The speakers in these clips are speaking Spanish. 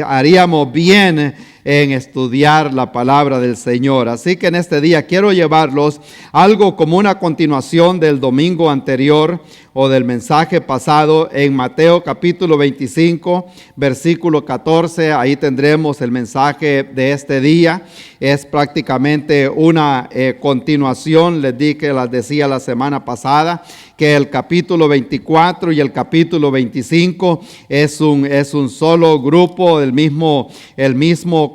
Haríamos bien en estudiar la palabra del Señor. Así que en este día quiero llevarlos algo como una continuación del domingo anterior o del mensaje pasado en Mateo capítulo 25, versículo 14. Ahí tendremos el mensaje de este día. Es prácticamente una continuación. Les decía la semana pasada que el capítulo 24 y el capítulo 25 es un solo grupo, el mismo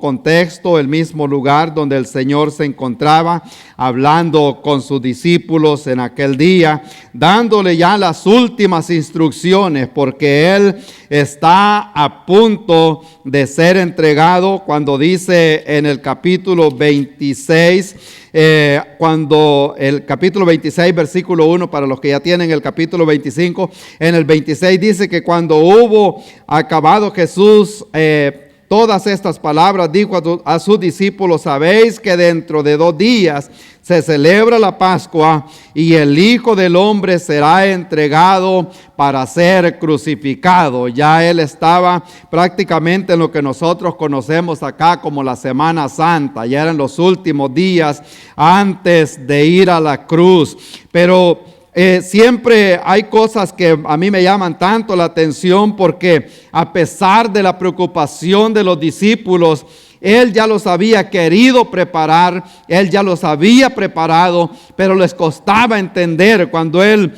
contexto, el mismo lugar donde el Señor se encontraba hablando con sus discípulos en aquel día, dándole ya las últimas instrucciones, porque Él está a punto de ser entregado, cuando dice en el capítulo 26, cuando el capítulo 26, versículo 1, para los que ya tienen el capítulo 25, en el 26 dice que cuando hubo acabado Jesús todas estas palabras, dijo a sus discípulos: sabéis que dentro de 2 días se celebra la Pascua y el Hijo del Hombre será entregado para ser crucificado. Ya Él estaba prácticamente en lo que nosotros conocemos acá como la Semana Santa. Ya eran los últimos días antes de ir a la cruz. Pero siempre hay cosas que a mí me llaman tanto la atención, porque a pesar de la preocupación de los discípulos, Él ya los había querido preparar, Él ya los había preparado, pero les costaba entender cuando Él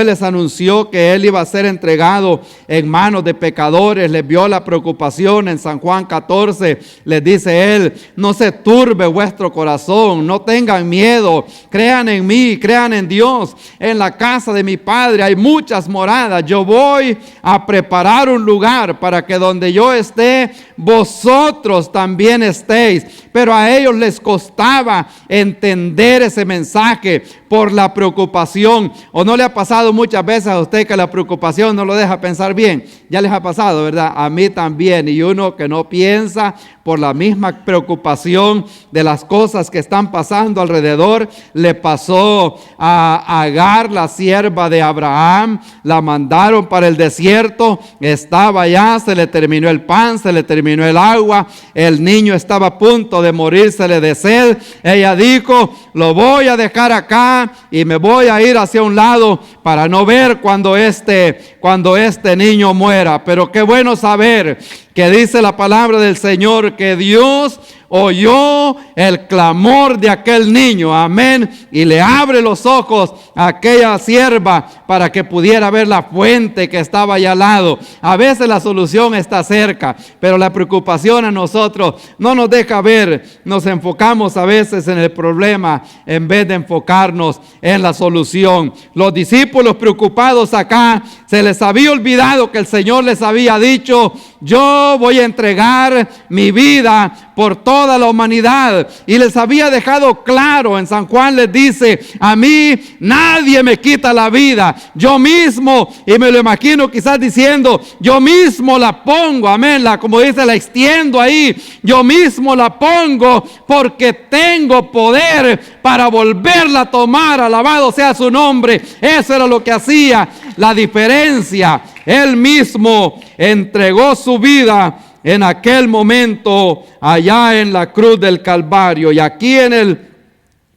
les anunció que Él iba a ser entregado en manos de pecadores. Les vio la preocupación. En San Juan 14 les dice Él: no se turbe vuestro corazón, no tengan miedo, crean en mí, crean en Dios. En la casa de mi Padre hay muchas moradas. Yo voy a preparar un lugar para que donde yo esté, vosotros también estéis. Pero a ellos les costaba entender ese mensaje por la preocupación. ¿O no le ha pasado muchas veces a usted que la preocupación no lo deja pensar bien? Ya les ha pasado, ¿verdad? A mí también. Y uno que no piensa por la misma preocupación de las cosas que están pasando alrededor. Le pasó a Agar, la sierva de Abraham. La mandaron para el desierto. Estaba allá, se le terminó el pan, se le terminó el agua. El niño estaba a punto de morírsele de sed. Ella dijo: lo voy a dejar acá y me voy a ir hacia un lado para no ver cuando este niño muera. Pero qué bueno saber que dice la palabra del Señor que Dios oyó el clamor de aquel niño, amén, y le abre los ojos a aquella sierva para que pudiera ver la fuente que estaba allá al lado. A veces la solución está cerca, pero la preocupación a nosotros no nos deja ver. Nos enfocamos a veces en el problema en vez de enfocarnos en la solución. Los discípulos preocupados acá, se les había olvidado que el Señor les había dicho: yo voy a entregar mi vida por toda la humanidad. Y les había dejado claro, en San Juan les dice: a mí nadie me quita la vida, yo mismo, y me lo imagino quizás diciendo: yo mismo la pongo, amén, como dice, la extiendo ahí, yo mismo la pongo porque tengo poder para volverla a tomar, alabado sea su nombre. Eso era lo que hacía la diferencia. Él mismo entregó su vida en aquel momento allá en la cruz del Calvario. Y aquí en el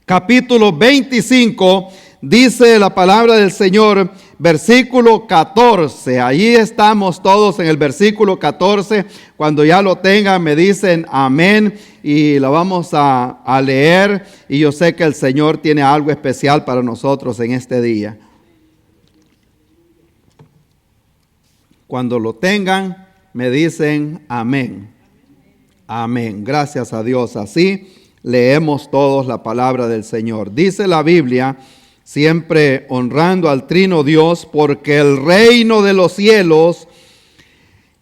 capítulo 25 dice la palabra del Señor, versículo 14. Ahí estamos todos en el versículo 14. Cuando ya lo tengan me dicen amén y lo vamos a leer. Y yo sé que el Señor tiene algo especial para nosotros en este día. Cuando lo tengan me dicen amén. Amén. Gracias a Dios. Así leemos todos la palabra del Señor. Dice la Biblia, siempre honrando al Trino Dios: porque el reino de los cielos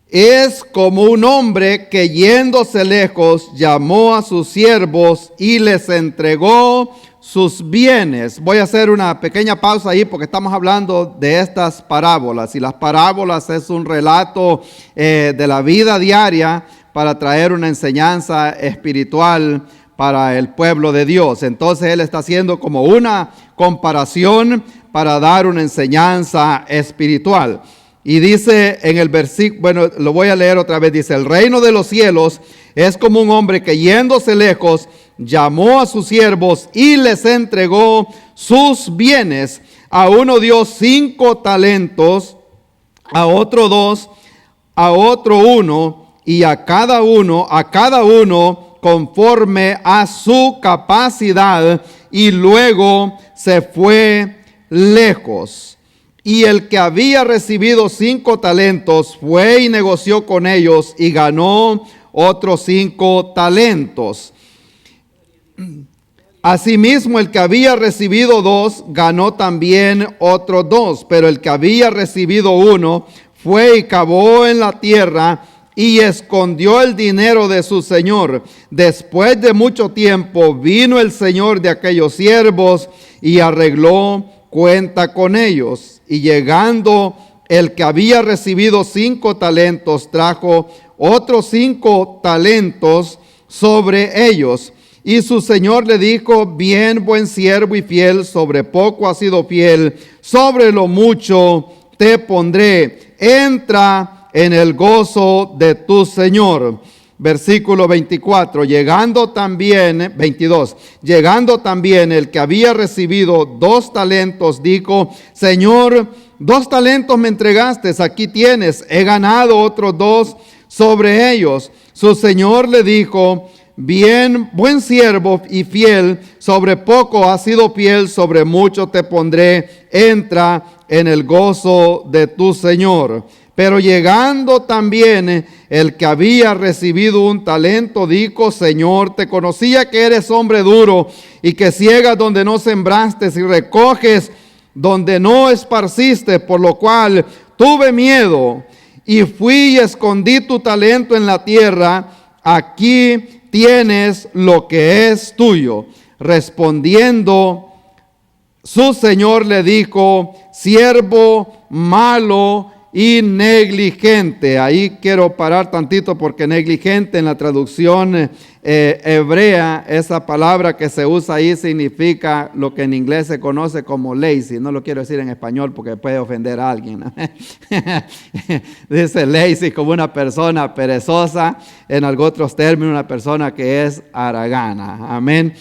es como un hombre que, yéndose lejos, llamó a sus siervos y les entregó sus bienes. Voy a hacer una pequeña pausa ahí porque estamos hablando de estas parábolas, y las parábolas es un relato de la vida diaria para traer una enseñanza espiritual para el pueblo de Dios. Entonces Él está haciendo como una comparación para dar una enseñanza espiritual. Y dice en el versículo, bueno, lo voy a leer otra vez, dice: el reino de los cielos es como un hombre que yéndose lejos, llamó a sus siervos y les entregó sus bienes. A uno dio 5 talentos, a otro 2, a otro 1, y a cada uno conforme a su capacidad, y luego se fue lejos. Y el que había recibido 5 talentos fue y negoció con ellos y ganó otros 5 talentos. Asimismo, el que había recibido 2 ganó también otros 2, pero el que había recibido 1 fue y cavó en la tierra y escondió el dinero de su señor. Después de mucho tiempo vino el señor de aquellos siervos y arregló cuenta con ellos. Y llegando el que había recibido 5 talentos, trajo otros 5 talentos sobre ellos. Y su señor le dijo: bien, buen siervo y fiel, sobre poco has sido fiel, sobre lo mucho te pondré. Entra en el gozo de tu señor. Versículo 24, llegando también el que había recibido 2 talentos, dijo: Señor, 2 talentos me entregaste, aquí tienes, he ganado otros 2 sobre ellos. Su señor le dijo: bien, buen siervo y fiel, sobre poco has sido fiel, sobre mucho te pondré, entra en el gozo de tu señor. Pero llegando también el que había recibido 1 talento, dijo: Señor, te conocía que eres hombre duro y que ciegas donde no sembraste y recoges donde no esparciste, por lo cual tuve miedo y fui y escondí tu talento en la tierra. Aquí tienes lo que es tuyo. Respondiendo, su señor le dijo: siervo malo y negligente. Ahí quiero parar tantito, porque negligente en la traducción hebrea, esa palabra que se usa ahí significa lo que en inglés se conoce como lazy. No lo quiero decir en español porque puede ofender a alguien. Dice lazy como una persona perezosa, en algunos otros términos una persona que es haragana. Amén.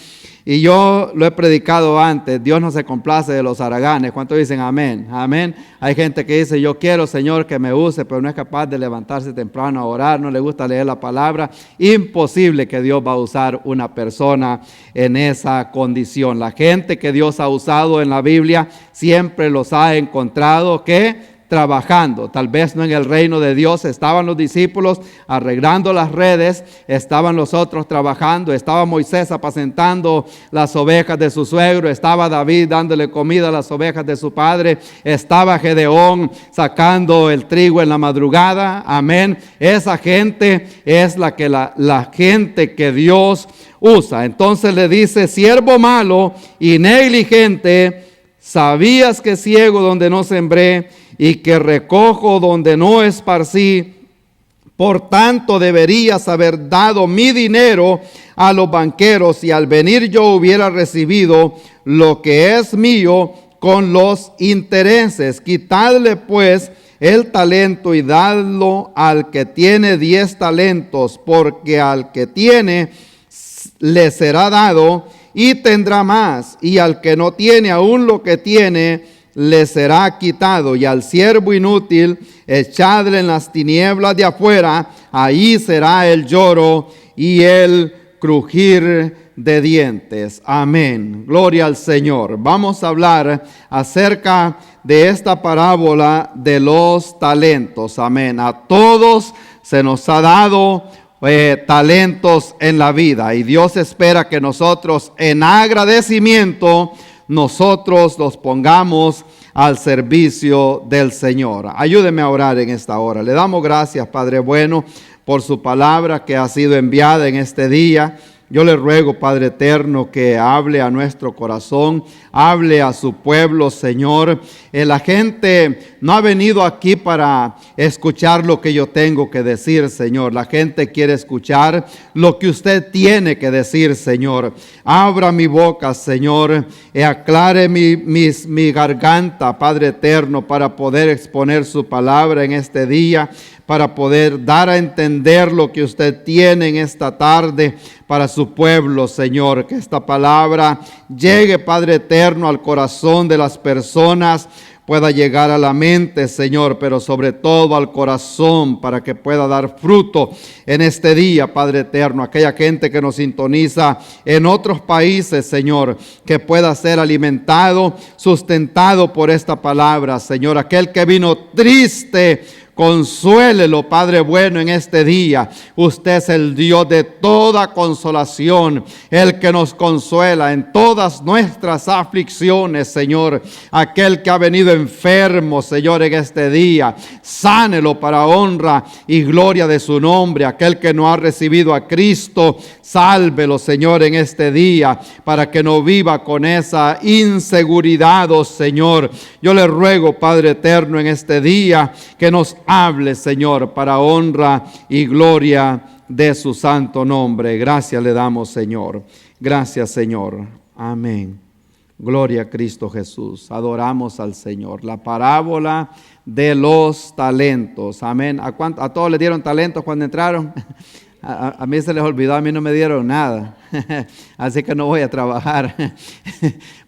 Y yo lo he predicado antes: Dios no se complace de los haraganes. ¿Cuántos dicen amén? Amén. Hay gente que dice: yo quiero, Señor, que me use, pero no es capaz de levantarse temprano a orar, no le gusta leer la palabra. Imposible que Dios va a usar una persona en esa condición. La gente que Dios ha usado en la Biblia siempre los ha encontrado que trabajando. Tal vez no en el reino de Dios. Estaban los discípulos arreglando las redes, estaban los otros trabajando, estaba Moisés apacentando las ovejas de su suegro, estaba David dándole comida a las ovejas de su padre, estaba Gedeón sacando el trigo en la madrugada. Amén. Esa gente es la gente que Dios usa. Entonces le dice: siervo malo y negligente, sabías que ciego donde no sembré y que recojo donde no esparcí. Por tanto deberías haber dado mi dinero a los banqueros, y al venir yo hubiera recibido lo que es mío con los intereses. Quitadle pues el talento y dadlo al que tiene 10 talentos, porque al que tiene le será dado y tendrá más, y al que no tiene aún lo que tiene le será quitado. Y al siervo inútil echadle en las tinieblas de afuera, ahí será el lloro y el crujir de dientes. Amén. Gloria al Señor. Vamos a hablar acerca de esta parábola de los talentos. Amén. A todos se nos ha dado talentos en la vida, y Dios espera que nosotros, en agradecimiento, nosotros los pongamos al servicio del Señor. Ayúdeme a orar en esta hora. Le damos gracias, Padre bueno, por su palabra que ha sido enviada en este día. yo le ruego, Padre eterno, que hable a nuestro corazón, hable a su pueblo, Señor. La gente no ha venido aquí para escuchar lo que yo tengo que decir, Señor. La gente quiere escuchar lo que usted tiene que decir, Señor. Abra mi boca, Señor, y aclare mi garganta, Padre eterno, para poder exponer su palabra en este día, para poder dar a entender lo que usted tiene en esta tarde para su pueblo, Señor. Que esta palabra llegue, Padre eterno, al corazón de las personas, pueda llegar a la mente, Señor, pero sobre todo al corazón, para que pueda dar fruto en este día, Padre eterno. Aquella gente que nos sintoniza en otros países, Señor, que pueda ser alimentado, sustentado por esta palabra, Señor. Aquel que vino triste, consuélelo, Padre bueno, en este día. Usted es el Dios de toda consolación, el que nos consuela en todas nuestras aflicciones, Señor. Aquel que ha venido enfermo, Señor, en este día, sánelo para honra y gloria de su nombre. Aquel que no ha recibido a Cristo, sálvelo, Señor, en este día, para que no viva con esa inseguridad, oh Señor. Yo le ruego, Padre eterno, en este día, que nos hable, Señor, para honra y gloria de su santo nombre. Gracias le damos, Señor. Gracias, Señor. Amén. Gloria a Cristo Jesús. Adoramos al Señor. La parábola de los talentos. Amén. ¿A todos les dieron talentos cuando entraron? A mí se les olvidó, a mí no me dieron nada. Así que no voy a trabajar.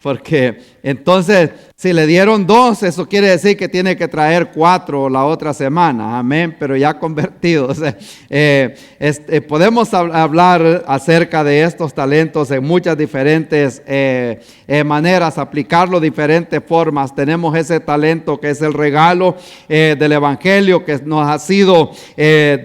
Porque entonces, si le dieron 2, eso quiere decir que tiene que traer 4 la otra semana. Amén. Pero ya convertidos. Podemos hablar acerca de estos talentos en muchas diferentes maneras, aplicarlo de diferentes formas. Tenemos ese talento que es el regalo del Evangelio que nos ha sido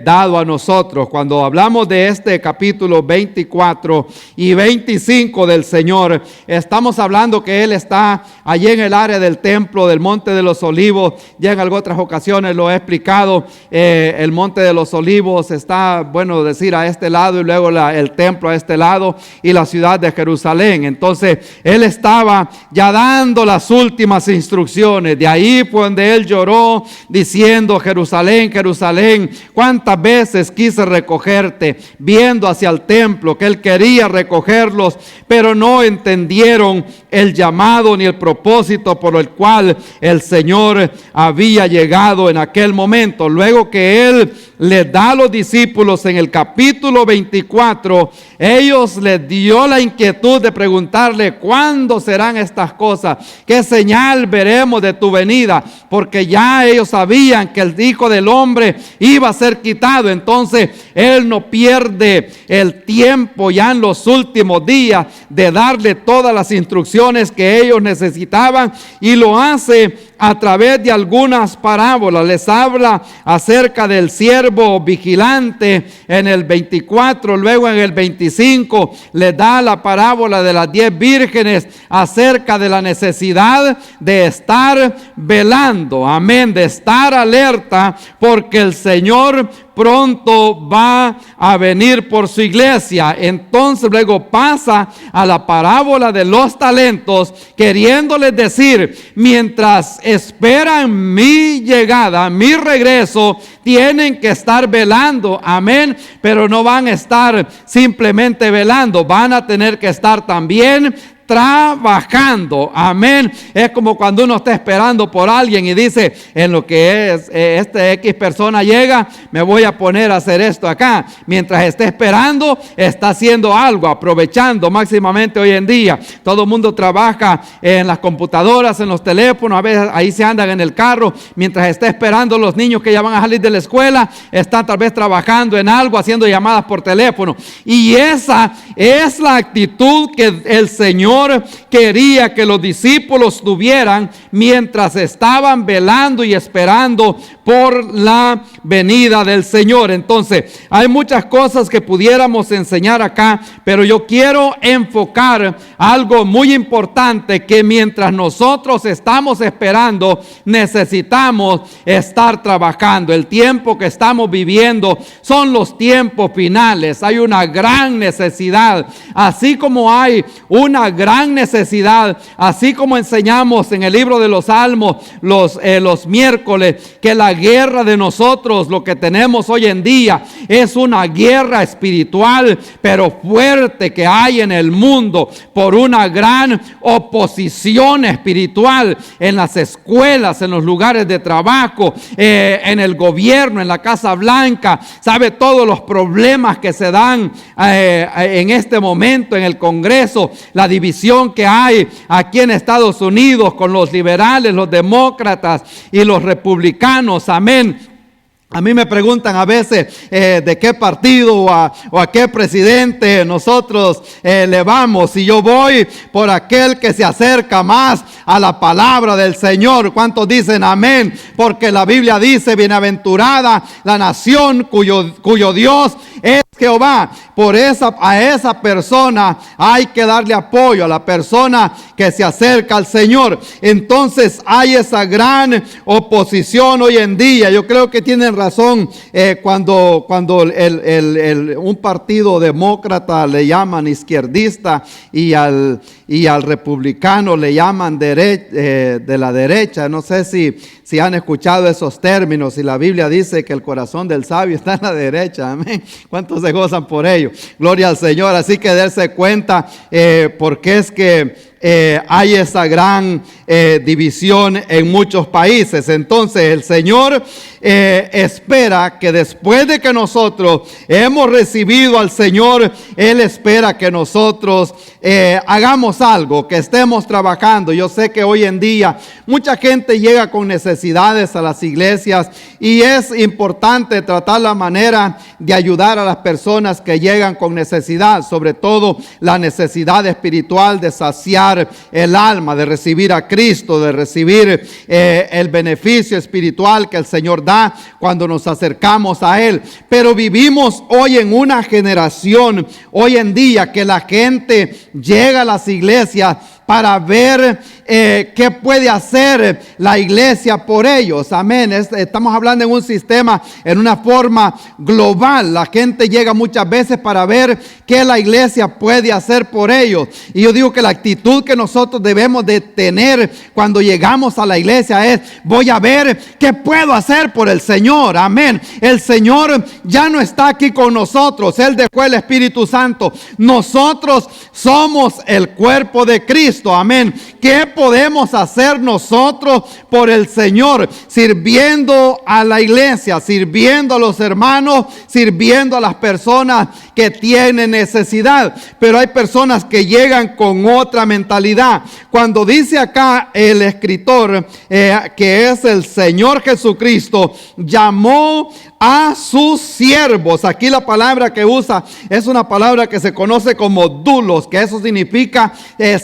dado a nosotros. Cuando hablamos de este capítulo 24 y 25 del Señor, estamos hablando que Él está allí en el área del templo del Monte de los Olivos. Ya en algunas otras ocasiones lo he explicado. El Monte de los Olivos está, bueno, decir a este lado, y luego el templo a este lado, y la ciudad de Jerusalén. Entonces Él estaba ya dando las últimas instrucciones. De ahí fue donde Él lloró diciendo: Jerusalén, Jerusalén, cuántas veces quise recogerte, viendo hacia el templo, que Él quería recogerlos, pero no entendieron el llamado ni el propósito por el cual el Señor había llegado en aquel momento. Luego que Él les da a los discípulos en el capítulo 24, ellos les dio la inquietud de preguntarle: ¿cuándo serán estas cosas? ¿Qué señal veremos de tu venida? Porque ya ellos sabían que el Hijo del Hombre iba a ser quitado. Entonces Él no pierde el tiempo ya en los últimos días de darle todas las instrucciones que ellos necesitaban, y lo hace a través de algunas parábolas. Les habla acerca del siervo vigilante en el 24, luego en el 25 les da la parábola de las 10 vírgenes acerca de la necesidad de estar velando, amén, de estar alerta, porque el Señor pronto va a venir por su iglesia. Entonces luego pasa a la parábola de los talentos, queriéndoles decir: mientras esperan mi llegada, mi regreso, tienen que estar velando, amén, pero no van a estar simplemente velando, van a tener que estar también trabajando, amén. Es como cuando uno está esperando por alguien y dice: en lo que es este X persona llega, me voy a poner a hacer esto acá. Mientras esté esperando, está haciendo algo, aprovechando máximamente hoy en día. Todo el mundo trabaja en las computadoras, en los teléfonos, a veces ahí se andan en el carro. Mientras está esperando los niños que ya van a salir de la escuela, están tal vez trabajando en algo, haciendo llamadas por teléfono. Y esa es la actitud que el Señor Señor quería que los discípulos tuvieran mientras estaban velando y esperando por la venida del Señor. Entonces, hay muchas cosas que pudiéramos enseñar acá, pero yo quiero enfocar algo muy importante, que mientras nosotros estamos esperando, necesitamos estar trabajando. El tiempo que estamos viviendo son los tiempos finales. Hay una gran necesidad, así como hay una gran necesidad, así como enseñamos en el libro de los Salmos los miércoles, que la guerra de nosotros, lo que tenemos hoy en día, es una guerra espiritual, pero fuerte, que hay en el mundo por una gran oposición espiritual en las escuelas, en los lugares de trabajo, en el gobierno, en la Casa Blanca. Sabe todos los problemas que se dan en este momento en el Congreso, la división que hay aquí en Estados Unidos con los liberales, los demócratas y los republicanos. Amén. A mí me preguntan a veces de qué partido o a qué presidente nosotros le vamos. Y yo voy por aquel que se acerca más a la palabra del Señor. ¿Cuántos dicen amén? Porque la Biblia dice: bienaventurada la nación cuyo Dios es Jehová. A esa persona hay que darle apoyo, a la persona que se acerca al Señor. Entonces hay esa gran oposición hoy en día. Yo creo que tienen razón cuando un partido demócrata le llaman izquierdista y al republicano le llaman de la derecha. No sé si han escuchado esos términos, y la Biblia dice que el corazón del sabio está en la derecha. Amén. ¿Cuántos se gozan por ello? Gloria al Señor. Así que darse cuenta porque es que hay esa gran división en muchos países. Entonces el Señor espera que después de que nosotros hemos recibido al Señor, Él espera que nosotros hagamos algo, que estemos trabajando. Yo sé que hoy en día mucha gente llega con necesidades a las iglesias, y es importante tratar la manera de ayudar a las personas que llegan con necesidad, sobre todo la necesidad espiritual de saciar el alma, de recibir a Cristo, de recibir el beneficio espiritual que el Señor da cuando nos acercamos a Él. Pero vivimos hoy en una generación, hoy en día, que la gente llega a las iglesias para ver qué puede hacer la iglesia por ellos. Amén. Estamos hablando en un sistema, en una forma global. La gente llega muchas veces para ver qué la iglesia puede hacer por ellos. Y yo digo que la actitud que nosotros debemos de tener cuando llegamos a la iglesia es: voy a ver qué puedo hacer por el Señor. Amén. El Señor ya no está aquí con nosotros. Él dejó el Espíritu Santo. Nosotros somos el cuerpo de Cristo. Amén. ¿Qué podemos hacer nosotros por el Señor? Sirviendo a la iglesia, sirviendo a los hermanos, sirviendo a las personas que tienen necesidad. Pero hay personas que llegan con otra mentalidad. Cuando dice acá el escritor que es el Señor Jesucristo, llamó a sus siervos. Aquí la palabra que usa es una palabra que se conoce como dulos, que eso significa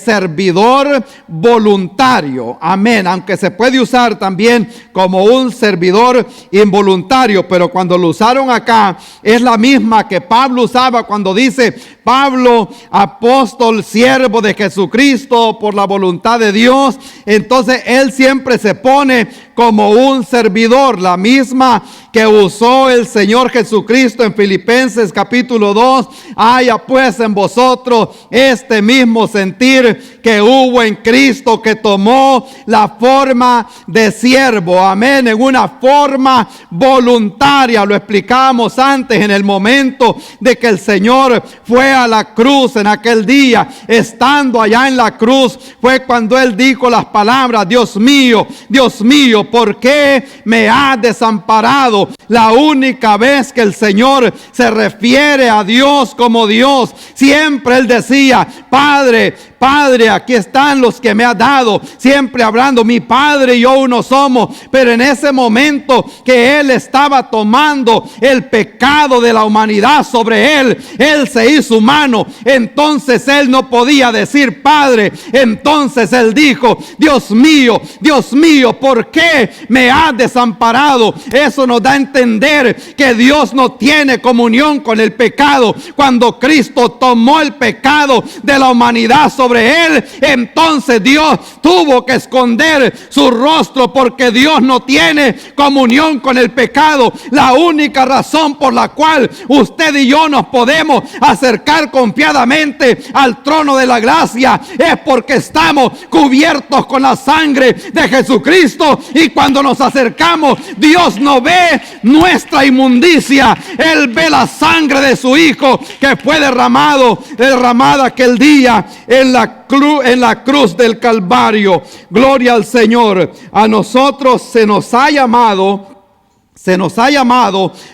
servidor voluntario. Amén. Aunque se puede usar también como un servidor involuntario, pero cuando lo usaron acá es la misma que Pablo usaba cuando dice: Pablo, apóstol, siervo de Jesucristo por la voluntad de Dios. Entonces él siempre se pone como un servidor, la misma que usó el Señor Jesucristo en Filipenses capítulo 2. Haya pues en vosotros este mismo sentir que hubo en Cristo, que tomó la forma de siervo. Amén. En una forma voluntaria. Lo explicamos antes, en el momento de que el Señor fue a la cruz en aquel día. Estando allá en la cruz fue cuando Él dijo las palabras: Dios mío, ¿por qué me has desamparado? La única vez que el Señor se refiere a Dios como Dios, siempre Él decía: Padre, Padre, aquí están los que me has dado, siempre hablando, mi Padre y yo uno somos. Pero en ese momento que Él estaba tomando el pecado de la humanidad sobre Él, Él se hizo humano. Entonces Él no podía decir Padre. Entonces Él dijo, Dios mío, ¿por qué me has desamparado? Eso nos da a entender que Dios no tiene comunión con el pecado. Cuando Cristo tomó el pecado de la humanidad sobre Él, entonces Dios tuvo que esconder su rostro, porque Dios no tiene comunión con el pecado. La única razón por la cual usted y yo nos podemos acercar confiadamente al trono de la gracia es porque estamos cubiertos con la sangre de Jesucristo. Y cuando nos acercamos, Dios no ve nuestra inmundicia, Él ve la sangre de su Hijo que fue derramada aquel día en la cruz del Calvario. Gloria al Señor. A nosotros se nos ha llamado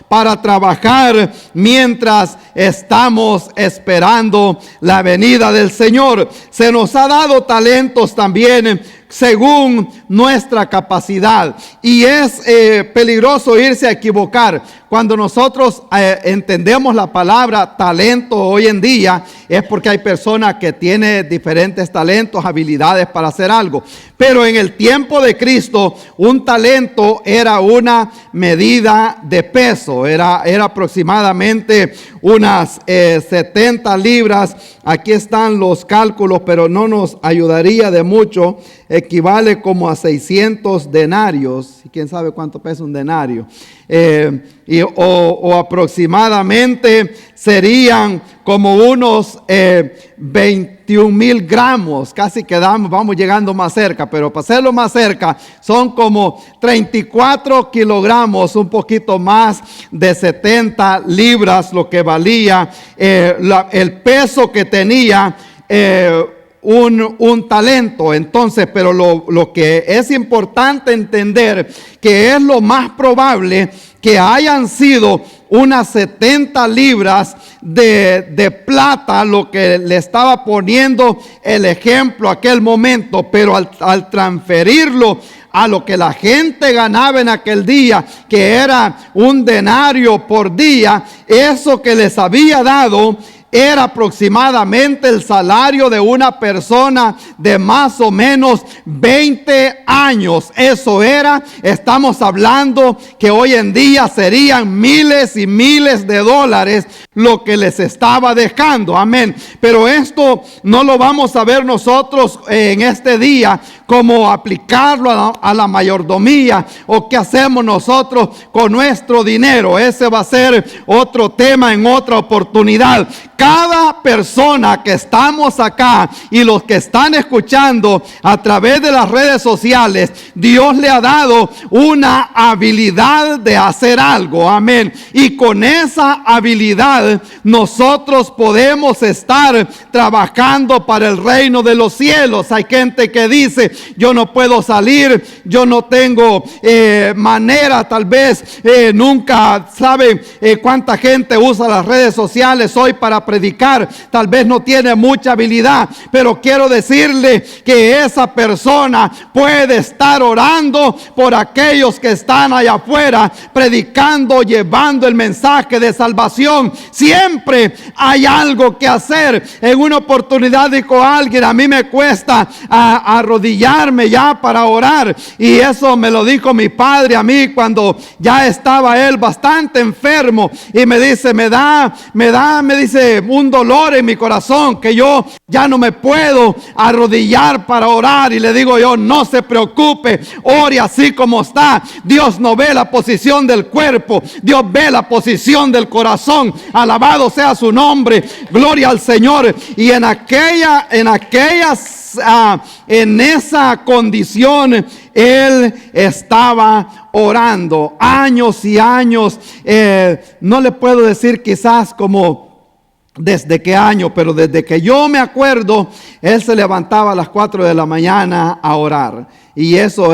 para trabajar mientras estamos esperando la venida del Señor. Se nos ha dado talentos también según nuestra capacidad, y es peligroso irse a equivocar. Cuando nosotros entendemos la palabra talento hoy en día, es porque hay personas que tienen diferentes talentos, habilidades para hacer algo. Pero en el tiempo de Cristo, un talento era una medida de peso, era aproximadamente unas 70 libras. Aquí están los cálculos, pero no nos ayudaría de mucho. Equivale como a 600 denarios. ¿Quién sabe cuánto pesa un denario? O aproximadamente serían como unos 21,000 gramos. Casi vamos llegando más cerca, pero para hacerlo más cerca son como 34 kilogramos, un poquito más de 70 libras, lo que valía el peso que tenía un talento. Entonces, pero lo que es importante entender, que es lo más probable que hayan sido unas 70 libras de plata, lo que le estaba poniendo el ejemplo aquel momento. Pero al transferirlo a lo que la gente ganaba en aquel día, que era un denario por día, eso que les había dado era aproximadamente el salario de una persona de más o menos 20 años. Eso estamos hablando que hoy en día serían miles y miles de dólares lo que les estaba dejando. Amén. Pero esto no lo vamos a ver nosotros en este día, como aplicarlo a la mayordomía, o qué hacemos nosotros con nuestro dinero. Ese va a ser otro tema en otra oportunidad. Cada persona que estamos acá y los que están escuchando a través de las redes sociales, Dios le ha dado una habilidad de hacer algo. Amén. Y con esa habilidad nosotros podemos estar trabajando para el reino de los cielos. Hay gente que dice, yo no puedo salir, yo no tengo manera, tal vez nunca saben cuánta gente usa las redes sociales hoy para predicar, tal vez no tiene mucha habilidad, pero quiero decirle que esa persona puede estar orando por aquellos que están allá afuera, predicando, llevando el mensaje de salvación. Siempre hay algo que hacer. En una oportunidad dijo alguien, a mí me cuesta arrodillarme ya para orar, y eso me lo dijo mi padre a mí cuando ya estaba él bastante enfermo, y me dice, me dice un dolor en mi corazón que yo ya no me puedo arrodillar para orar. Y le digo yo, no se preocupe, ore así como está. Dios no ve la posición del cuerpo, Dios ve la posición del corazón. Alabado sea su nombre, gloria al Señor. Y en esa condición él estaba orando años y años. No le puedo decir quizás como desde qué año, pero desde que yo me acuerdo, él se levantaba a las 4 de la mañana a orar. Y eso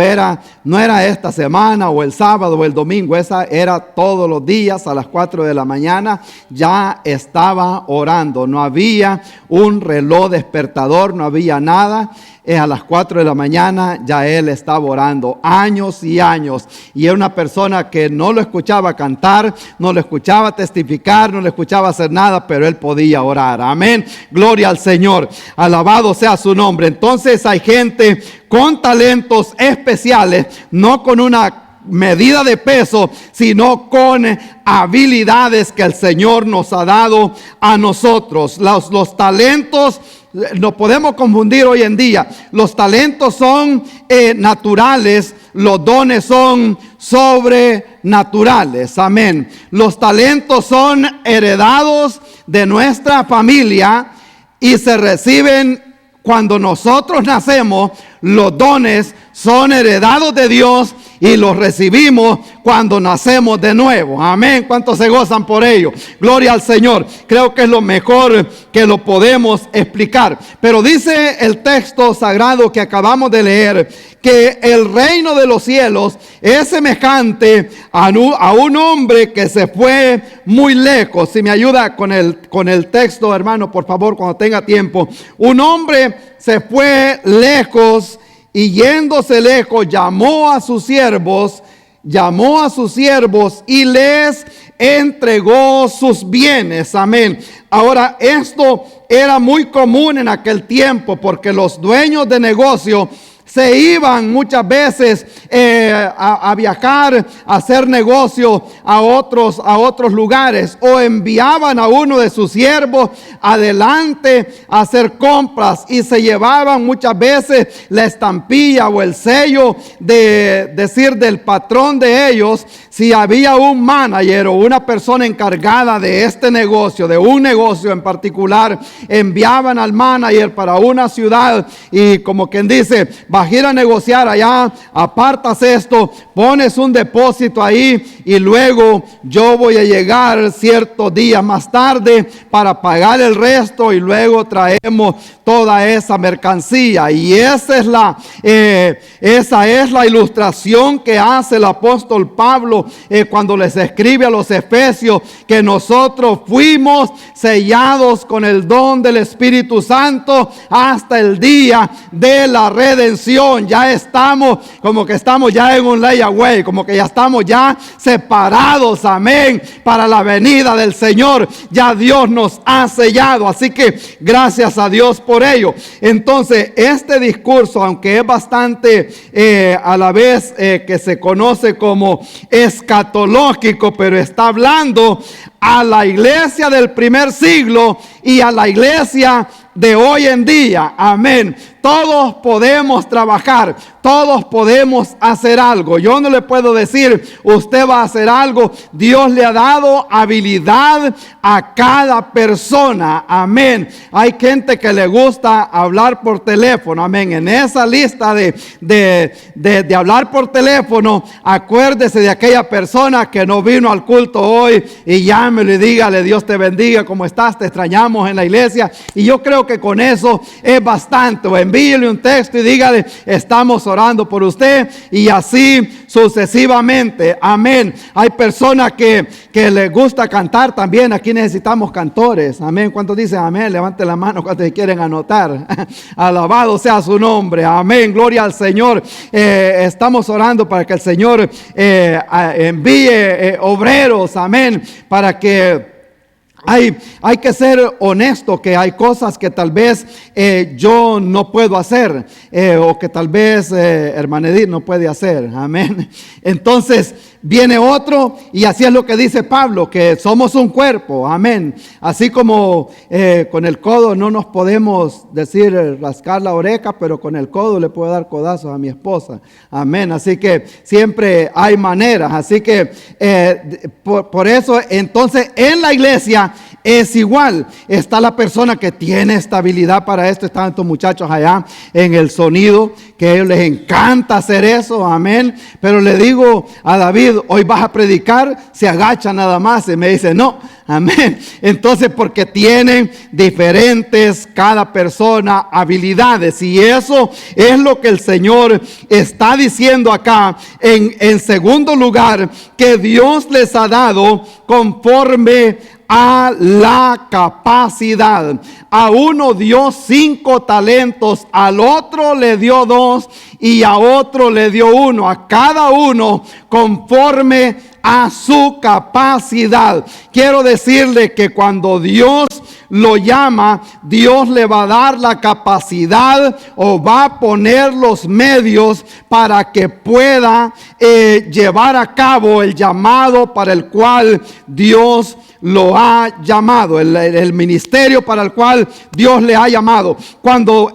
no era esta semana o el sábado o el domingo, esa era todos los días a las 4 de la mañana. Ya estaba orando, no había un reloj despertador, no había nada. A las 4 de la mañana ya él estaba orando, años y años. Y era una persona que no lo escuchaba cantar, no lo escuchaba testificar, no lo escuchaba hacer nada, pero él podía orar. Amén. Gloria al Señor. Alabado sea su nombre. Entonces hay gente con talentos especiales, no con una medida de peso, sino con habilidades que el Señor nos ha dado a nosotros. Los talentos no podemos confundir hoy en día. Los talentos son naturales, los dones son sobrenaturales. Amén. Los talentos son heredados de nuestra familia y se reciben cuando nosotros nacemos. Los dones son heredados de Dios y los recibimos cuando nacemos de nuevo. Amén. ¿Cuántos se gozan por ello? Gloria al Señor. Creo que es lo mejor que lo podemos explicar. Pero dice el texto sagrado que acabamos de leer que el reino de los cielos es semejante a un hombre que se fue muy lejos. Si me ayuda con el texto, hermano, por favor, cuando tenga tiempo. Un hombre se fue lejos y yéndose lejos llamó a sus siervos y les entregó sus bienes. Amén. Ahora, esto era muy común en aquel tiempo porque los dueños de negocio se iban muchas veces a viajar, a hacer negocio a otros lugares, o enviaban a uno de sus siervos adelante a hacer compras y se llevaban muchas veces la estampilla o el sello del patrón de ellos. Si había un manager o una persona encargada de este negocio, de un negocio en particular, enviaban al manager para una ciudad y, como quien dice, vas a ir a negociar allá, apartas esto, pones un depósito ahí y luego yo voy a llegar ciertos días más tarde para pagar el resto y luego traemos toda esa mercancía. Y esa es la ilustración que hace el apóstol Pablo cuando les escribe a los Efesios, que nosotros fuimos sellados con el don del Espíritu Santo hasta el día de la redención. Ya estamos como que estamos ya en un layaway, como que ya estamos ya separados, amén, para la venida del Señor. Ya Dios nos ha sellado, así que gracias a Dios por ello. Entonces, este discurso, aunque es bastante a la vez que se conoce como escatológico, pero está hablando a la iglesia del primer siglo y a la iglesia de hoy en día. Amén. Todos podemos trabajar, todos podemos hacer algo. Yo no le puedo decir, usted va a hacer algo. Dios le ha dado habilidad a cada persona. Amén. Hay gente que le gusta hablar por teléfono. Amén. En esa lista de hablar por teléfono, acuérdese de aquella persona que no vino al culto hoy y llámelo y dígale, Dios te bendiga, ¿cómo estás? Te extrañamos en la iglesia. Y yo creo que con eso es bastante. O envíele un texto y dígale, estamos orando por usted, y así sucesivamente. Amén. Hay personas que les gusta cantar también. Aquí necesitamos cantores. Amén. ¿Cuántos dicen amén? Levante la mano cuántos se quieren anotar. Alabado sea su nombre. Amén. Gloria al Señor. Estamos orando para que el Señor envíe obreros. Amén. Para que hay que ser honesto, que hay cosas que tal vez yo no puedo hacer, o que tal vez hermana Edith no puede hacer. Amén. Entonces viene otro, y así es lo que dice Pablo, que somos un cuerpo. Amén. Así como con el codo no nos podemos decir rascar la oreja, pero con el codo le puedo dar codazos a mi esposa. Amén. Así que siempre hay maneras. Así que por eso entonces en la iglesia día es igual. Está la persona que tiene estabilidad para esto. Están estos muchachos allá en el sonido, que a ellos les encanta hacer eso, amén. Pero le digo a David, hoy vas a predicar, se agacha nada más, y me dice, no, amén. Entonces, porque tienen diferentes, cada persona, habilidades, y eso es lo que el Señor está diciendo acá. En segundo lugar, que Dios les ha dado conforme a la capacidad. A uno dio 5 talentos, al otro le dio 2 y a otro le dio 1. A cada uno conforme a su capacidad. Quiero decirle que cuando Dios lo llama, Dios le va a dar la capacidad o va a poner los medios para que pueda llevar a cabo el llamado para el cual Dios lo ha llamado, el ministerio para el cual Dios le ha llamado. Cuando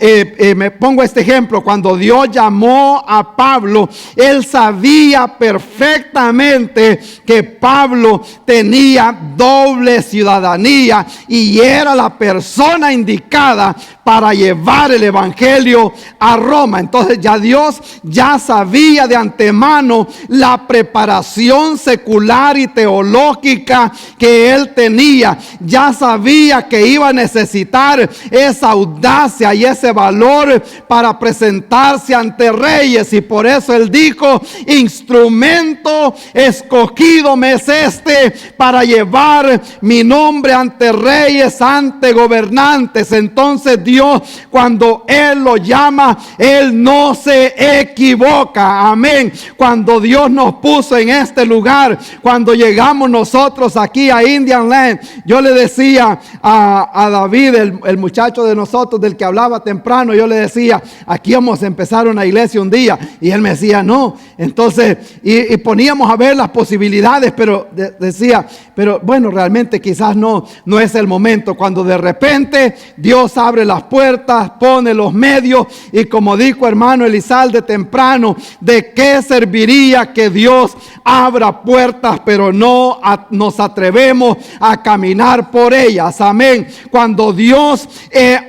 me pongo este ejemplo, cuando Dios llamó a Pablo, él sabía perfectamente que Pablo tenía doble ciudadanía y era la persona indicada para llevar el evangelio a Roma. Entonces ya Dios ya sabía de antemano la preparación secular y teológica que él tenía. Ya sabía que iba a necesitar esa audacia y ese valor para presentarse ante reyes, y por eso él dijo, instrumento escogido me es este para llevar mi nombre ante reyes, ante gobernantes. Entonces Dios, cuando él lo llama, él no se equivoca, amén. Cuando Dios nos puso en este lugar, cuando llegamos nosotros aquí a Indian Land, yo le decía a David, el muchacho de nosotros del que hablaba temprano, yo le decía, aquí vamos a empezar una iglesia un día, y él me decía no. Entonces y poníamos a ver las posibilidades, pero decía, pero bueno, realmente quizás no es el momento. Cuando de repente Dios abre las puertas, pone los medios, y como dijo hermano Elizalde temprano, ¿de qué serviría que Dios abra puertas pero no nos atrevemos a caminar por ellas? Amén. Cuando Dios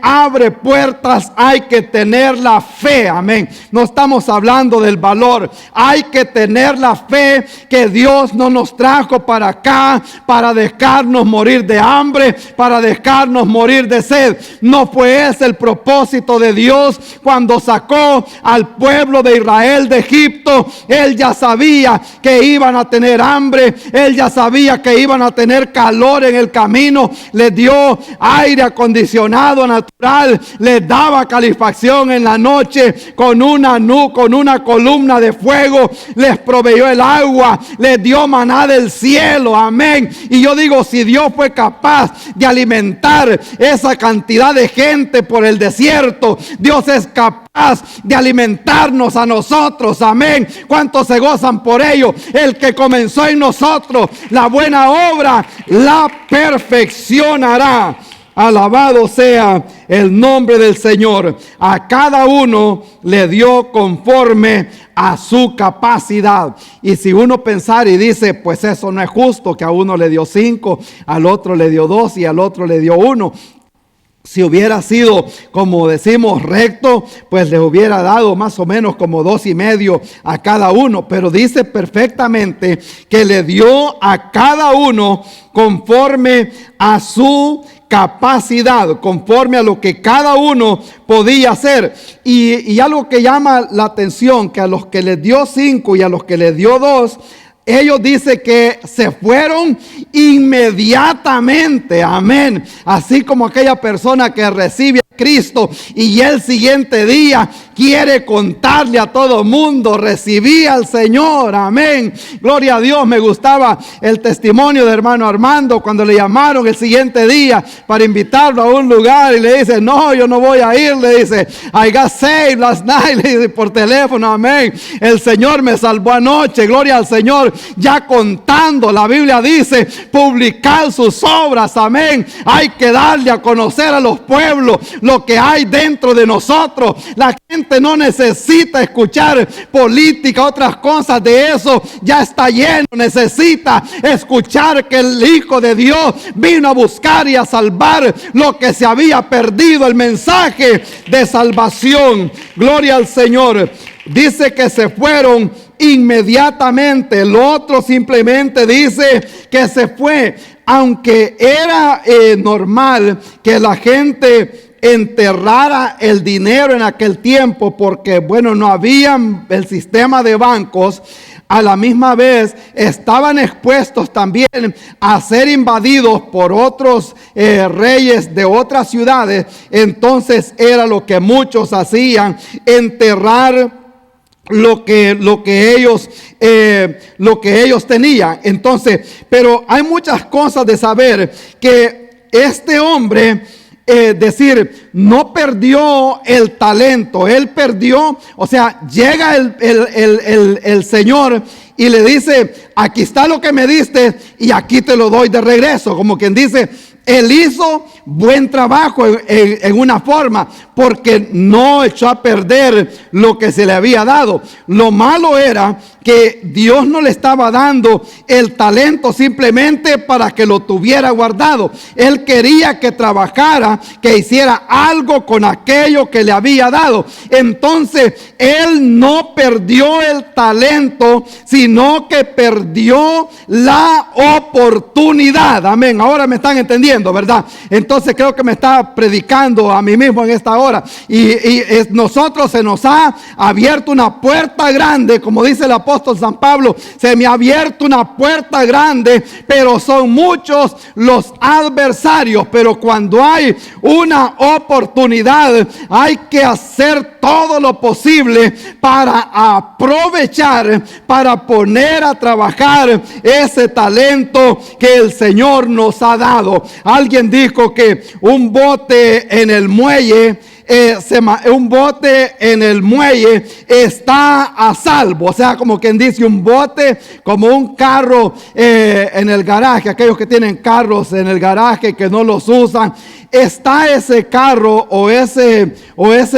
abre puertas, hay que tener la fe, amén. No estamos hablando del valor, hay que tener la fe que Dios no nos trajo para acá para dejarnos morir de hambre, para dejarnos morir de sed. No fue ese el propósito de Dios cuando sacó al pueblo de Israel de Egipto. Él ya sabía que iban a tener hambre, él ya sabía que iban a tener calor en el camino. Les dio aire acondicionado natural, les daba calefacción en la noche con una columna de fuego, les proveyó el agua, les dio maná del cielo, amén. Y yo digo, si Dios fue capaz de alimentar esa cantidad de gente por el desierto, Dios es capaz de alimentarnos a nosotros, amén. ¿Cuántos se gozan por ello? El que comenzó en nosotros la buena obra la perfeccionará. Alabado sea el nombre del Señor. A cada uno le dio conforme a su capacidad. Y si uno pensara y dice, pues eso no es justo, que a uno le dio 5, al otro le dio 2 y al otro le dio 1. Si hubiera sido, como decimos, recto, pues le hubiera dado más o menos como 2,5 a cada uno. Pero dice perfectamente que le dio a cada uno conforme a su capacidad, conforme a lo que cada uno podía hacer. Y algo que llama la atención, que a los que les dio 5 y a los que les dio 2, ellos dicen que se fueron inmediatamente, amén. Así como aquella persona que recibe a Cristo y el siguiente día quiere contarle a todo mundo, recibí al Señor, amén. Gloria a Dios. Me gustaba el testimonio de hermano Armando cuando le llamaron el siguiente día para invitarlo a un lugar y le dice, no, yo no voy a ir, le dice, I got saved last night, le dice por teléfono, amén. El Señor me salvó anoche, gloria al Señor. Ya contando, la Biblia dice, publicar sus obras, amén. Hay que darle a conocer a los pueblos lo que hay dentro de nosotros. La gente no necesita escuchar política, otras cosas de eso. Ya está lleno. Necesita escuchar que el Hijo de Dios vino a buscar y a salvar lo que se había perdido, el mensaje de salvación. Gloria al Señor. Dice que se fueron inmediatamente. El otro simplemente dice que se fue. Aunque era normal que la gente enterrara el dinero en aquel tiempo, porque bueno, no había el sistema de bancos, a la misma vez estaban expuestos también a ser invadidos por otros reyes de otras ciudades. Entonces era lo que muchos hacían, enterrar lo que ellos tenían. Entonces, pero hay muchas cosas de saber que este hombre, no perdió el talento, él perdió, o sea, llega el Señor y le dice, aquí está lo que me diste y aquí te lo doy de regreso. Como quien dice, él hizo buen trabajo en una forma, porque no echó a perder lo que se le había dado. Lo malo era que Dios no le estaba dando el talento simplemente para que lo tuviera guardado. Él quería que trabajara, que hiciera algo con aquello que le había dado. Entonces, él no perdió el talento, sino que perdió la oportunidad. Amén. Ahora me están entendiendo, ¿verdad? Entonces creo que me está predicando a mí mismo en esta hora. Nosotros se nos ha abierto una puerta grande, como dice el apóstol San Pablo, se me ha abierto una puerta grande, pero son muchos los adversarios. Pero cuando hay una oportunidad, hay que hacer todo lo posible para aprovechar, para poner a trabajar ese talento que el Señor nos ha dado. Alguien dijo que un bote en el muelle está a salvo. O sea, como quien dice, un bote, como un carro en el garaje. Aquellos que tienen carros en el garaje que no los usan, está ese carro o ese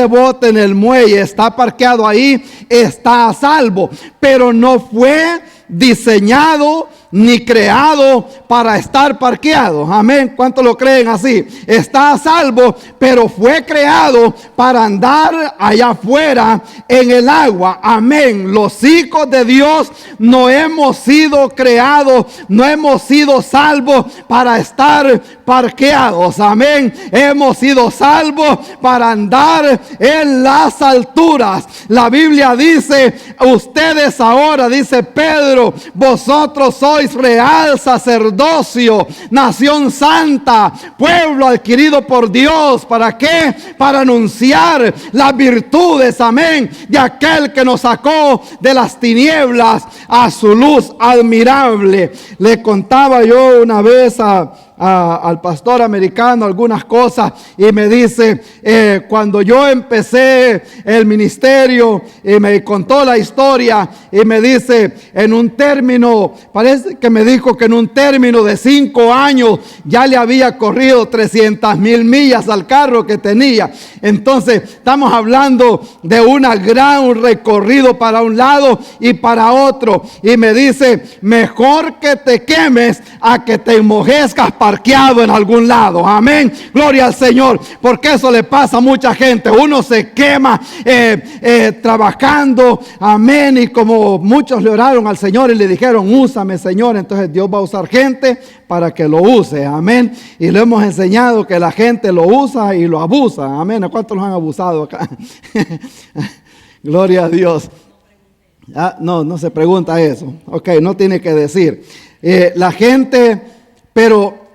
bote en el muelle, está parqueado ahí, está a salvo, pero no fue diseñado ni creado para estar parqueado. Amén. ¿Cuántos lo creen así? Está a salvo, pero fue creado para andar allá afuera en el agua. Amén. Los hijos de Dios no hemos sido creados, no hemos sido salvos para estar parqueados. Amén. Hemos sido salvos para andar en las alturas. La Biblia dice, ustedes ahora, dice Pedro, vosotros sois real sacerdocio, nación santa, pueblo adquirido por Dios. ¿Para qué? Para anunciar las virtudes, amén, de aquel que nos sacó de las tinieblas a su luz admirable. Le contaba yo una vez al pastor americano algunas cosas y me dice, cuando yo empecé el ministerio, y me contó la historia y me dice, en un término, parece que me dijo que en un término de 5 años ya le había corrido 300,000 millas al carro que tenía. Entonces estamos hablando de un gran recorrido para un lado y para otro, y me dice, mejor que te quemes a que te enmojezcas parqueado en algún lado. Amén. Gloria al Señor. Porque eso le pasa a mucha gente. Uno se quema trabajando. Amén. Y como muchos le oraron al Señor y le dijeron, úsame, Señor, entonces Dios va a usar gente para que lo use. Amén. Y le hemos enseñado que la gente lo usa y lo abusa. Amén. ¿A cuántos los han abusado acá? Gloria a Dios. No se pregunta eso. Ok, no tiene que decir. La gente, pero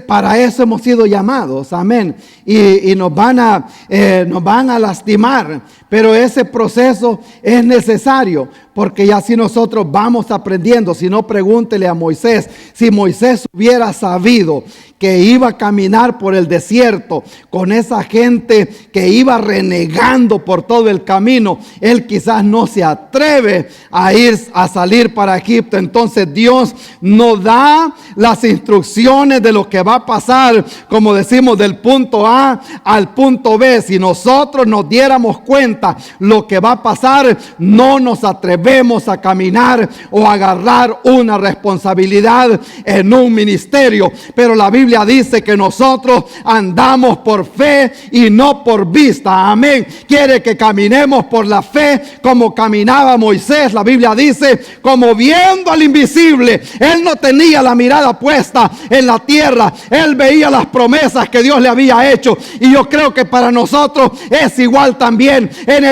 para eso hemos sido llamados, amén. Y nos van a lastimar, pero ese proceso es necesario, porque ya si nosotros vamos aprendiendo. Si no, pregúntele a Moisés. Si Moisés hubiera sabido que iba a caminar por el desierto con esa gente que iba renegando por todo el camino, él quizás no se atreve a salir para Egipto. Entonces Dios nos da las instrucciones de lo que va a pasar, como decimos, del punto A al punto B. Si nosotros nos diéramos cuenta lo que va a pasar, no nos atrevemos a caminar o a agarrar una responsabilidad en un ministerio. Pero la Biblia dice que nosotros andamos por fe y no por vista. Amén. Quiere que caminemos por la fe como caminaba Moisés. La Biblia dice, como viendo al invisible. Él no tenía la mirada puesta en la tierra. Él veía las promesas que Dios le había hecho. Y yo creo que para nosotros es igual también. En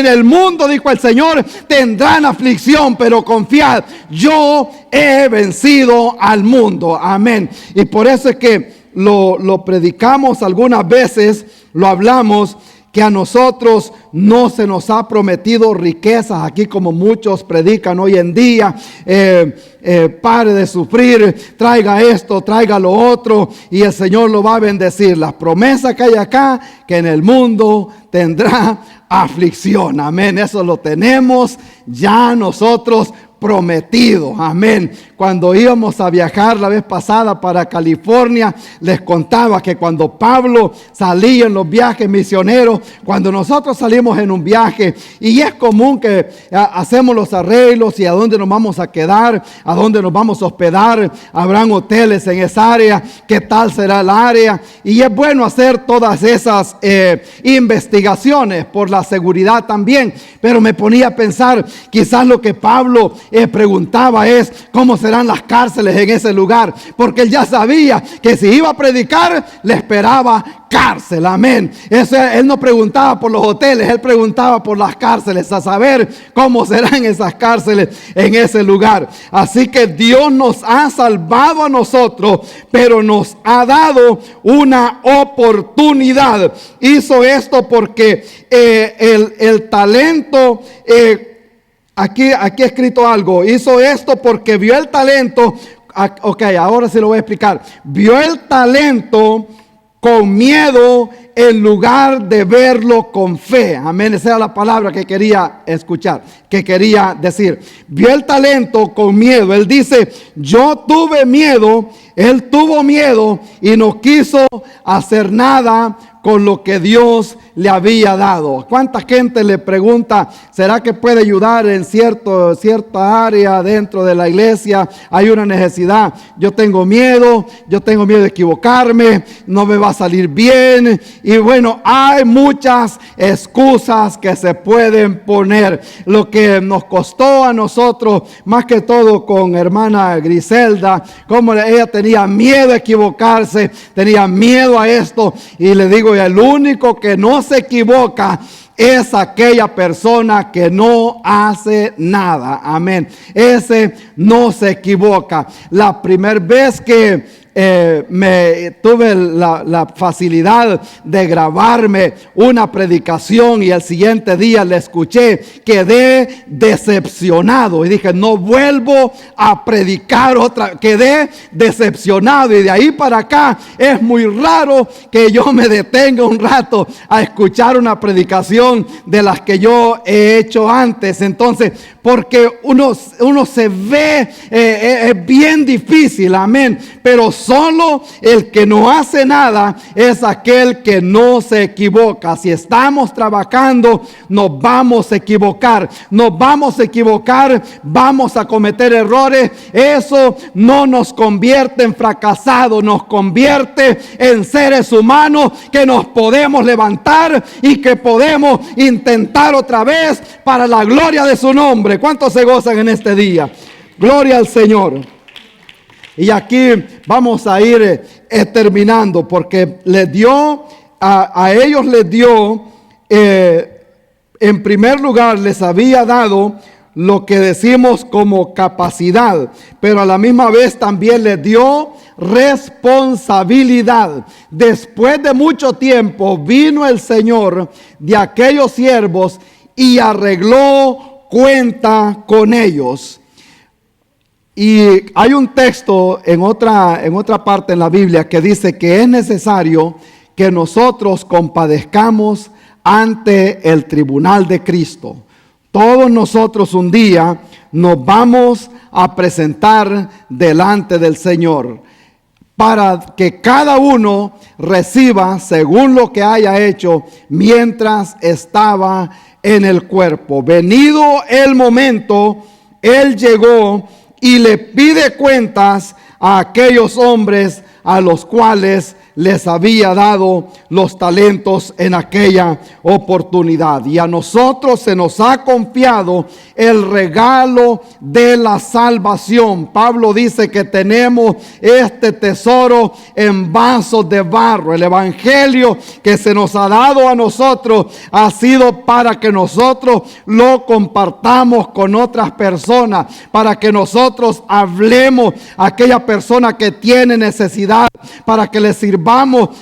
el mundo, dijo el Señor, tendrán aflicción, pero confiad, yo he vencido al mundo. Amén. Y por eso es que lo predicamos algunas veces, lo hablamos, que a nosotros no se nos ha prometido riquezas, aquí como muchos predican hoy en día. Pare de sufrir, traiga esto, traiga lo otro, y el Señor lo va a bendecir. La promesa que hay acá, que en el mundo tendrá aflicción. Amén. Eso lo tenemos ya nosotros prometido. Amén. Cuando íbamos a viajar la vez pasada para California, les contaba que cuando Pablo salía en los viajes misioneros, cuando nosotros salimos en un viaje, y es común que hacemos los arreglos y a dónde nos vamos a quedar, a dónde nos vamos a hospedar, habrán hoteles en esa área, qué tal será el área, y es bueno hacer todas esas investigaciones por la seguridad también. Pero me ponía a pensar, quizás lo que Pablo preguntaba es cómo serán las cárceles en ese lugar, porque él ya sabía que si iba a predicar le esperaba cárcel. Amén. Él no preguntaba por los hoteles, él preguntaba por las cárceles, a saber cómo serán esas cárceles en ese lugar. Así que Dios nos ha salvado a nosotros, pero nos ha dado una oportunidad. Hizo esto porque el talento, aquí he escrito algo. Hizo esto porque vio el talento. Ok, ahora sí lo voy a explicar. Vio el talento con miedo en lugar de verlo con fe. Amén. Esa era la palabra que quería escuchar, que quería decir. Vio el talento con miedo. Él dice, yo tuve miedo. Él tuvo miedo y no quiso hacer nada con lo que Dios le había dado. ¿Cuánta gente le pregunta, será que puede ayudar en cierta área dentro de la iglesia? Hay una necesidad. Yo tengo miedo de equivocarme, no me va a salir bien. Y bueno, hay muchas excusas que se pueden poner. Lo que nos costó a nosotros, más que todo con hermana Griselda, como ella tenía miedo a equivocarse, tenía miedo a esto, y le digo, el único que no se equivoca es aquella persona que no hace nada. Amén. Ese no se equivoca. La primera vez que tuve la facilidad de grabarme una predicación y el siguiente día la escuché, quedé decepcionado y dije, no vuelvo a predicar otra. Quedé decepcionado, y de ahí para acá es muy raro que yo me detenga un rato a escuchar una predicación de las que yo he hecho antes. Entonces, porque uno se ve, es bien difícil. Amén. Pero solo el que no hace nada es aquel que no se equivoca. Si estamos trabajando, nos vamos a equivocar. Vamos a cometer errores. Eso no nos convierte en fracasados, nos convierte en seres humanos que nos podemos levantar y que podemos intentar otra vez para la gloria de su nombre. ¿Cuántos se gozan en este día? Gloria al Señor. Y aquí vamos a ir terminando, porque les dio, a ellos les dio, en primer lugar les había dado lo que decimos como capacidad, pero a la misma vez también les dio responsabilidad. Después de mucho tiempo vino el Señor de aquellos siervos y arregló cuenta con ellos. Y hay un texto en otra parte en la Biblia que dice que es necesario que nosotros compadezcamos ante el tribunal de Cristo. Todos nosotros un día nos vamos a presentar delante del Señor para que cada uno reciba según lo que haya hecho mientras estaba en el cuerpo. Venido el momento, Él llegó y le pide cuentas a aquellos hombres a los cuales les había dado los talentos en aquella oportunidad. Y a nosotros se nos ha confiado el regalo de la salvación. Pablo dice que tenemos este tesoro en vasos de barro. El evangelio que se nos ha dado a nosotros ha sido para que nosotros lo compartamos con otras personas, para que nosotros hablemos a aquella persona que tiene necesidad, para que le sirvamos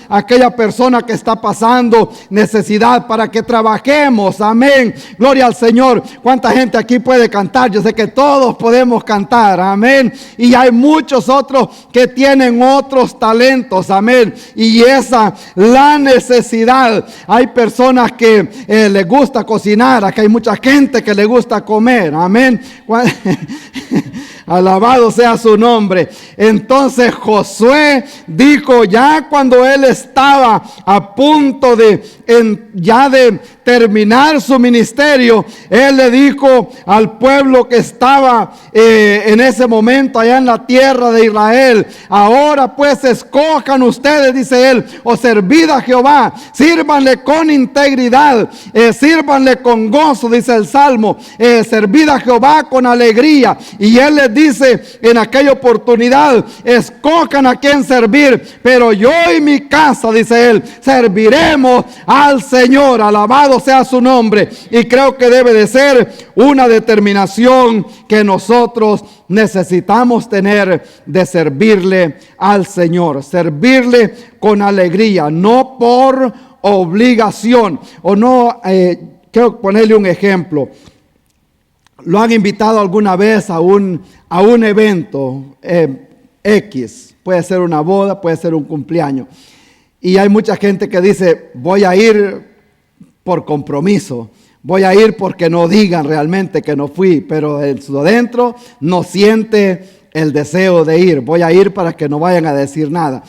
a aquella persona que está pasando necesidad, para que trabajemos. Amén. Gloria al Señor. ¿Cuánta gente aquí puede cantar? Yo sé que todos podemos cantar. Amén. Y hay muchos otros que tienen otros talentos. Amén. Y esa la necesidad. Hay personas que les gusta cocinar. Aquí hay mucha gente que le gusta comer. Amén. Alabado sea su nombre. Entonces Josué dijo, ya cuando él estaba a punto de terminar su ministerio, él le dijo al pueblo que estaba en ese momento allá en la tierra de Israel: ahora pues escojan ustedes, dice él, o servid a Jehová, sírvanle con integridad, sírvanle con gozo, dice el Salmo, servid a Jehová con alegría. Y él les dice en aquella oportunidad: escojan a quien servir, pero yo y mi casa, dice él, serviremos al Señor. Alabado sea su nombre. Y creo que debe de ser una determinación que nosotros necesitamos tener, de servirle al Señor, servirle con alegría, no por obligación. O no, quiero ponerle un ejemplo. ¿Lo han invitado alguna vez a un evento X? Puede ser una boda, puede ser un cumpleaños. Y hay mucha gente que dice: voy a ir por compromiso, voy a ir porque no digan realmente que no fui, pero en su adentro no siente el deseo de ir. Voy a ir para que no vayan a decir nada.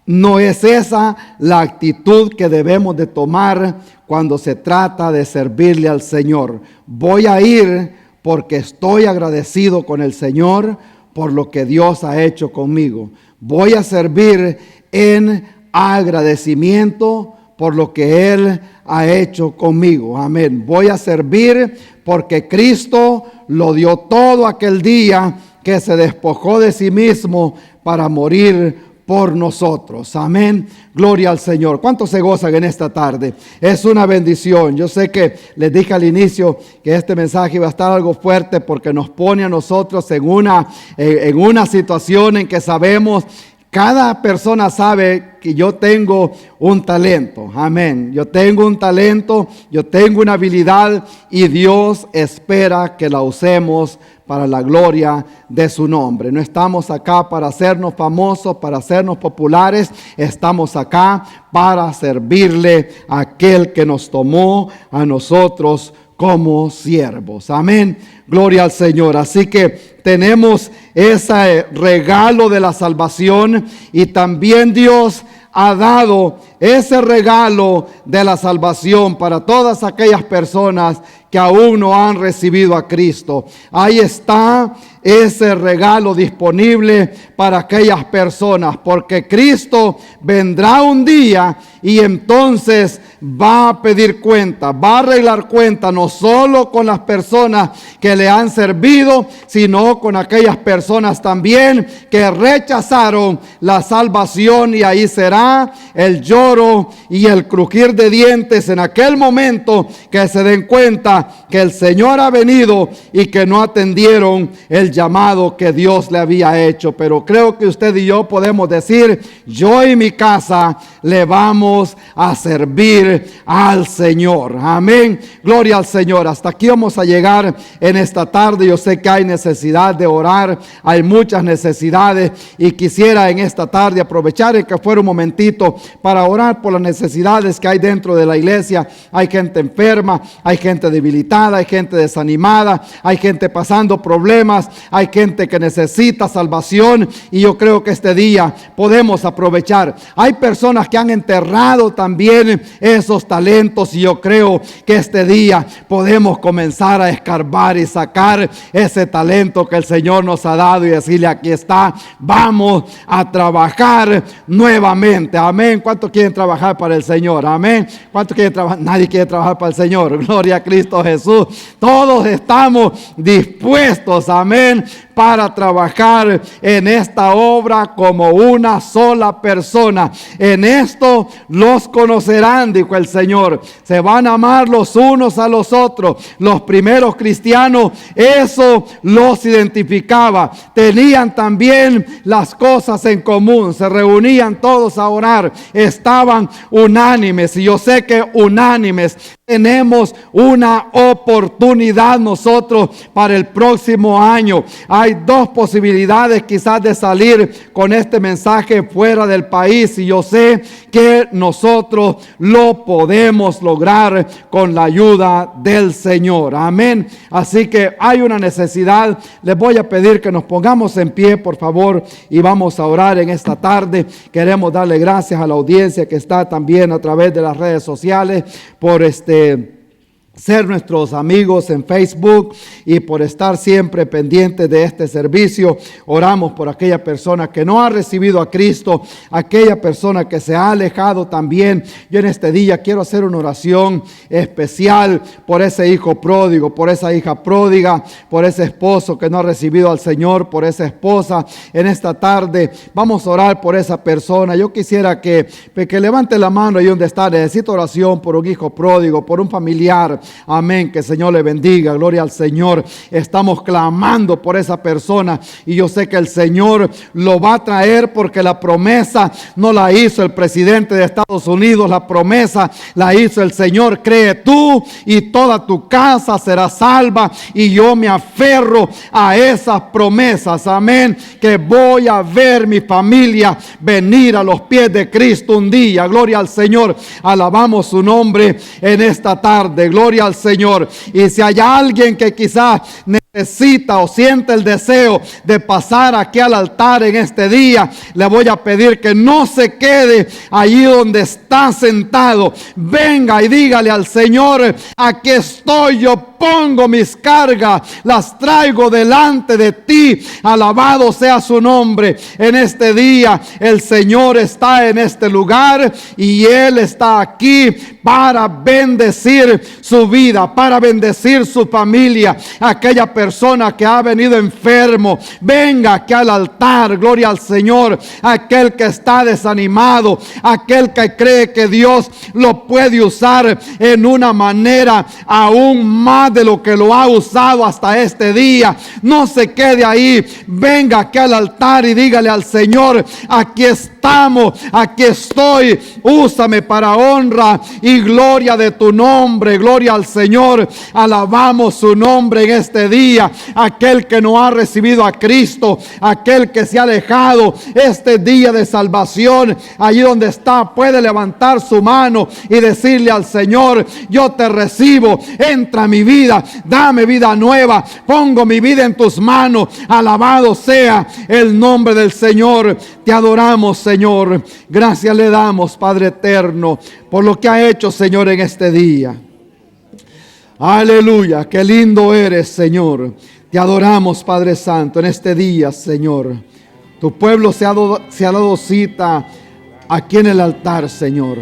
No es esa la actitud que debemos de tomar cuando se trata de servirle al Señor. Voy a ir porque estoy agradecido con el Señor por lo que Dios ha hecho conmigo. Voy a servir en agradecimiento por lo que Él ha hecho conmigo. Amén. Voy a servir porque Cristo lo dio todo aquel día que se despojó de sí mismo para morir por nosotros. Amén. Gloria al Señor. ¿Cuántos se gozan en esta tarde? Es una bendición. Yo sé que les dije al inicio que este mensaje iba a estar algo fuerte, porque nos pone a nosotros en una situación en que sabemos, cada persona sabe que yo tengo un talento. Amén. Yo tengo un talento, yo tengo una habilidad, y Dios espera que la usemos para la gloria de su nombre. No estamos acá para hacernos famosos, para hacernos populares. Estamos acá para servirle a aquel que nos tomó a nosotros como siervos. Amén. Gloria al Señor. Así que tenemos ese regalo de la salvación, y también Dios ha dado ese regalo de la salvación para todas aquellas personas que aún no han recibido a Cristo. Ahí está ese regalo disponible para aquellas personas, porque Cristo vendrá un día y entonces va a pedir cuenta, va a arreglar cuenta, no solo con las personas que le han servido, sino con aquellas personas también que rechazaron la salvación, y ahí será el lloro y el crujir de dientes en aquel momento que se den cuenta que el Señor ha venido y que no atendieron el llamado que Dios le había hecho. Pero creo que usted y yo podemos decir: yo y mi casa le vamos a servir al Señor. Amén. Gloria al Señor. Hasta aquí vamos a llegar en esta tarde. Yo sé que hay necesidad de orar, hay muchas necesidades, y quisiera en esta tarde aprovechar el que fuera un momentito para orar por las necesidades que hay dentro de la iglesia. Hay gente enferma, hay gente debilitada, hay gente desanimada, hay gente pasando problemas, hay gente que necesita salvación, y yo creo que este día podemos aprovechar. Hay personas que han enterrado también esos talentos, y yo creo que este día podemos comenzar a escarbar y sacar ese talento que el Señor nos ha dado y decirle: aquí está, vamos a trabajar nuevamente. Amén. ¿Cuántos quieren trabajar para el Señor? Amén. ¿Cuántos quieren trabajar? Nadie quiere trabajar para el Señor. Gloria a Cristo Jesús. Todos estamos dispuestos, amén, para trabajar en esta obra como una sola persona. En esto los conocerán, dijo el Señor. Se van a amar los unos a los otros. Los primeros cristianos, eso los identificaba. Tenían también las cosas en común. Se reunían todos a orar. Estaban unánimes. Y yo sé que unánimes tenemos una oportunidad nosotros para el próximo año. Hay dos posibilidades quizás de salir con este mensaje fuera del país, y yo sé que nosotros lo podemos lograr con la ayuda del Señor. Amén. Así que hay una necesidad. Les voy a pedir que nos pongamos en pie, por favor, y vamos a orar en esta tarde. Queremos darle gracias a la audiencia que está también a través de las redes sociales por ser nuestros amigos en Facebook y por estar siempre pendientes de este servicio. Oramos por aquella persona que no ha recibido a Cristo, aquella persona que se ha alejado también. Yo en este día quiero hacer una oración especial por ese hijo pródigo, por esa hija pródiga, por ese esposo que no ha recibido al Señor, por esa esposa. En esta tarde vamos a orar por esa persona. Yo quisiera que levante la mano ahí donde está. Necesito oración por un hijo pródigo, por un familiar. Amén, que el Señor le bendiga, gloria al Señor. Estamos clamando por esa persona, y yo sé que el Señor lo va a traer, porque la promesa no la hizo el presidente de Estados Unidos, la promesa la hizo el Señor. Cree tú y toda tu casa será salva, y yo me aferro a esas promesas. Amén, que voy a ver mi familia venir a los pies de Cristo un día. Gloria al Señor. Alabamos su nombre en esta tarde. Gloria al Señor. Y si hay alguien que quizás necesita o siente el deseo de pasar aquí al altar en este día, le voy a pedir que no se quede allí donde está sentado. Venga y dígale al Señor: aquí estoy, yo pongo mis cargas, las traigo delante de ti. Alabado sea su nombre. En este día el Señor está en este lugar, y Él está aquí para bendecir su vida, para bendecir su familia. Aquella persona que ha venido enfermo, venga aquí al altar. Gloria al Señor. Aquel que está desanimado, aquel que cree que Dios lo puede usar en una manera aún más de lo que lo ha usado hasta este día, no se quede ahí. Venga aquí al altar y dígale al Señor: aquí estamos, aquí estoy, úsame para honra y gloria de tu nombre. Gloria al Señor. Alabamos su nombre en este día. Aquel que no ha recibido a Cristo, aquel que se ha alejado, este día de salvación, allí donde está, puede levantar su mano y decirle al Señor: yo te recibo, entra a mi vida, dame vida nueva, pongo mi vida en tus manos. Alabado sea el nombre del Señor. Te adoramos, Señor. Gracias le damos, Padre eterno, por lo que ha hecho, Señor, en este día. Aleluya, qué lindo eres, Señor. Te Te adoramos, Padre Santo, en este día, Señor. Tu pueblo se ha dado cita aquí en el altar, Señor.